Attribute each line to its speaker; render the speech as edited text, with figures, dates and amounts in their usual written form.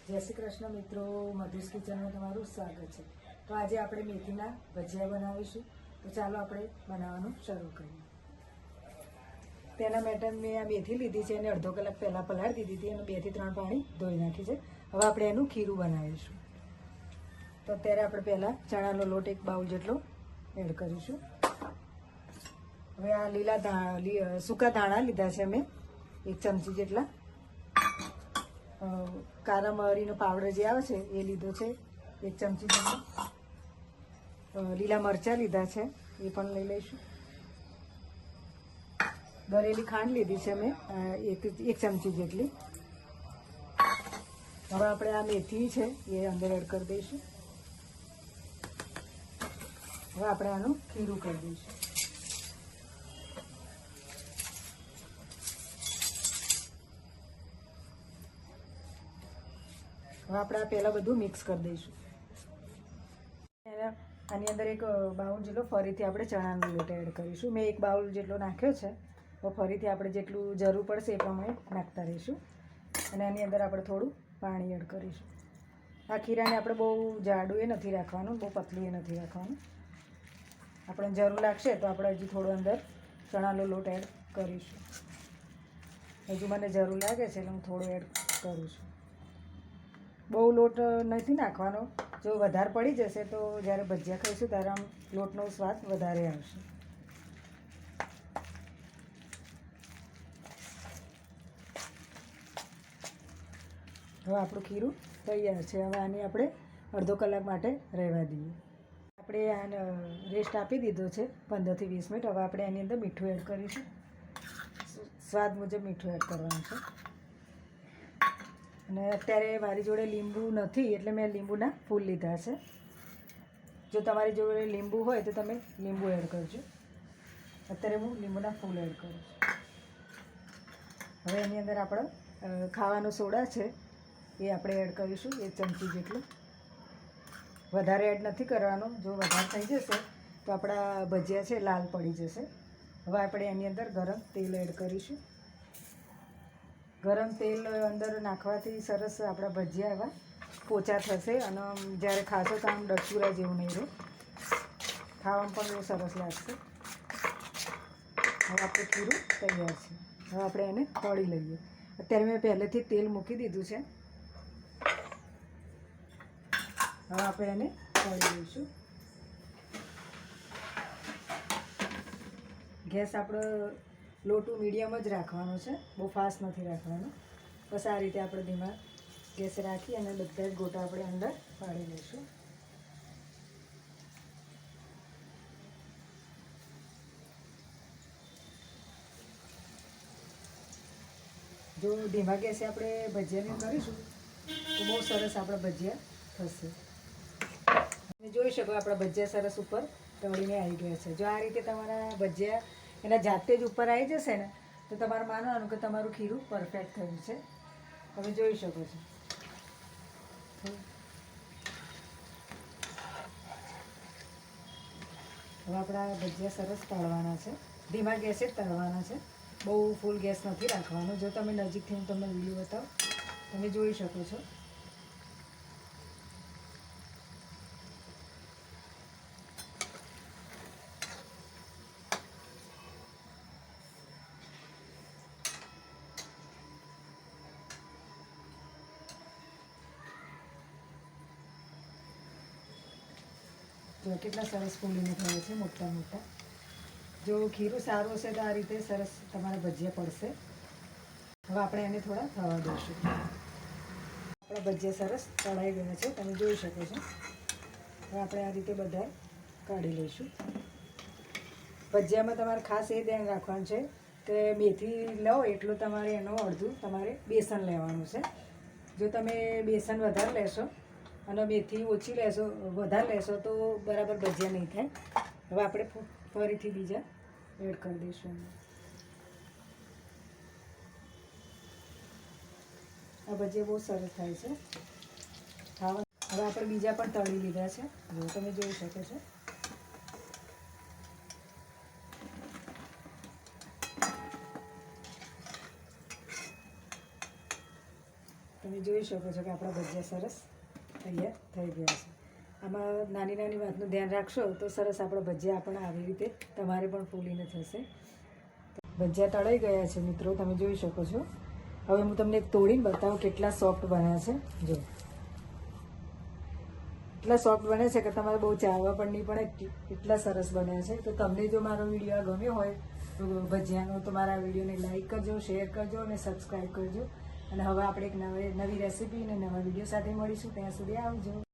Speaker 1: જય શ્રી કૃષ્ણ મિત્રો, મધુસ કિચનમાં તમારું સ્વાગત છે। તો આજે આપણે મેથીના ભજીયા બનાવીશું। તો ચાલો આપણે બનાવવાનું શરૂ કરીએ। તેના માટે મેં આ મેથી લીધી છે અને અડધો કલાક પહેલાં પલાળી દીધી હતી અને 2 થી 3 પાણી ધોઈ નાખી છે। હવે આપણે એનું ખીરું બનાવીશું। તો અત્યારે આપણે પહેલાં ચણાનો લોટ 1 બાઉલ જેટલો એડ કરીશું। હવે આ લીલા સૂકા ધાણા લીધા છે મેં 1 ચમચી જેટલા। કાળા મરીનો પાવડર જે આવે છે એ લીધો છે 1 ચમચી જેટલો। લીલા મરચાં લીધા છે એ પણ લઈ લઈશું। દળેલી ખાંડ લીધી છે મેં 1 ચમચી જેટલી। હવે આપણે આ મેથી છે એ અંદર એડ કરી દઈશું। હવે આપણે આનું ખીરું કરી દઈશું। હવે આપણે આ પહેલાં બધું મિક્સ કરી દઈશું। આની અંદર 1 બાઉલ જેટલો ફરીથી આપણે ચણાનો લોટ એડ કરીશું। મેં 1 બાઉલ જેટલો નાખ્યો છે। તો ફરીથી આપણે જેટલું જરૂર પડશે એ પ્રમાણે નાખતા રહીશું। અને આની અંદર આપણે થોડું પાણી એડ કરીશું। આ ખીરાને આપણે બહુ જાડું એ નથી રાખવાનું, બહુ પતલું એ નથી રાખવાનું। આપણે જરૂર લાગશે તો આપણે હજી થોડો અંદર ચણાનો લોટ એડ કરીશું। હજુ મને જરૂર લાગે છે એટલે હું થોડું એડ કરું છું। બહુ લોટ નથી નાખવાનો, જો વધારે પડી જશે તો જ્યારે ભજીયા ખાઈશું ત્યારે આમ લોટનો સ્વાદ વધારે આવશે। હવે આપણું ખીરું તૈયાર છે। હવે આને આપણે અડધો કલાક માટે રહેવા દઈએ। આપણે આને રેસ્ટ આપી દીધો છે 15 થી 20 મિનિટ। હવે આપણે આની અંદર મીઠું એડ કરીશું। સ્વાદ મુજબ મીઠું એડ કરવાનું છે। અને અત્યારે મારી જોડે લીંબુ નથી એટલે મેં લીંબુના ફૂલ લીધા છે। જો તમારી જોડે લીંબુ હોય તો તમે લીંબુ એડ કરજો। અત્યારે હું લીંબુના ફૂલ એડ કરું છું। હવે એની અંદર આપણે ખાવાનો સોડા છે એ આપણે એડ કરીશું 1 ચમચી જેટલું। વધારે એડ નથી કરવાનો, જો વધારે થઈ જશે તો આપણા ભજીયા છે લાલ પડી જશે। હવે આપણે એની અંદર ગરમ તેલ એડ કરીશું। ગરમ તેલ અંદર નાખવાથી સરસ આપણા ભજીયા એવા પોચા થશે અને જ્યારે ખાશો તો આમ ડચુરા જેવું નહીં રહે, ખાવામાં પણ બહુ સરસ લાગશે। હવે આપણું ખીરું તૈયાર છે। હવે આપણે એને તળી લઈએ। અત્યારે મેં પહેલેથી તેલ મૂકી દીધું છે। હવે આપણે એને તળી દઈશું। ગેસ આપણો લો ટુ મીડિયમ જ રાખવાનો છે, બહુ ફાસ્ટ નથી રાખવાનો। બસ આ રીતે આપણે ધીમા ગેસ રાખી અને બધા જ ગોટા આપણે અંદર પાડી લઈશું। જો ધીમા ગેસે આપણે ભજીયાને કરીશું તો બહુ સરસ આપણા ભજીયા થશે। તમે જોઈ શકો આપણા ભજીયા સરસ ઉપર તળીને આવી ગયા છે। જો આ રીતે તમારા ભજીયા એના જાતે જ ઉપર આવી જશે ને તો તમારે માનવાનું કે તમારું ખીરું પરફેક્ટ થયું છે। તમે જોઈ શકો છો। હવે આપણા ભજીયા સરસ તળવાના છે, ધીમા ગેસે જ તળવાના છે, બહુ ફૂલ ગેસ નથી રાખવાનો। જો તમે નજીકથી હું તમને વિડીયો બતાવું તમે જોઈ શકો છો। જો કેટલા સરસ ફૂલીને થયા છે, મોટા મોટા। જો ખીરું સારું હશે તો આ રીતે સરસ તમારા ભજીયા પડશે। હવે આપણે એને થોડા થવા દઈશું। આપણા ભજીયા સરસ તળાઈ ગયા છે, તમે જોઈ શકો છો। હવે આપણે આ રીતે બધા કાઢી લઈશું। ભજીયામાં તમારે ખાસ એ ધ્યાન રાખવાનું છે કે મેથી લો એટલું તમારે એનું અડધું તમારે બેસન લેવાનું છે। જો તમે બેસન વધારે લેશો અને મેથી ઓછી લેશો, વધારે લેશો તો બરાબર ભજીયા નહીં થાય। હવે આપણે ફરીથી બીજા એડ કરી દઈશું। આ ભજીયા બહુ સરસ થાય છે ખાવા। હવે આપણે બીજા પણ તળી લીધા છે, જો તમે જોઈ શકો છો। તમે જોઈ શકો છો કે આપણા ભજીયા સરસ તૈયાર થઈ ગયા છે. આમાં નાની નાની વાતનું ધ્યાન રાખશો તો સરસ આપણા ભજીયા પણ આવી રીતે તમારે પણ ફૂલીને થશે. ભજીયા તળાઈ ગયા છે મિત્રો, તમે જોઈ શકો છો. હવે હું તમને તોડીને બતાવું કેટલા સોફ્ટ બન્યા છે. જો એટલા સોફ્ટ બને છે કે તમારે બહુ ચાવવા પણ નહીં પડે, એટલા સરસ બન્યા છે. તો તમને જો મારો વિડીયો ગમ્યો હોય તો ભજીયાનો તો મારા વિડીયોને લાઈક કરજો, શેર કરજો અને સબસ્ક્રાઈબ કરજો. અને હવે આપણે એક નવી રેસીપી અને નવા વિડીયો સાથે મળીશું. ત્યાં સુધી આવજો.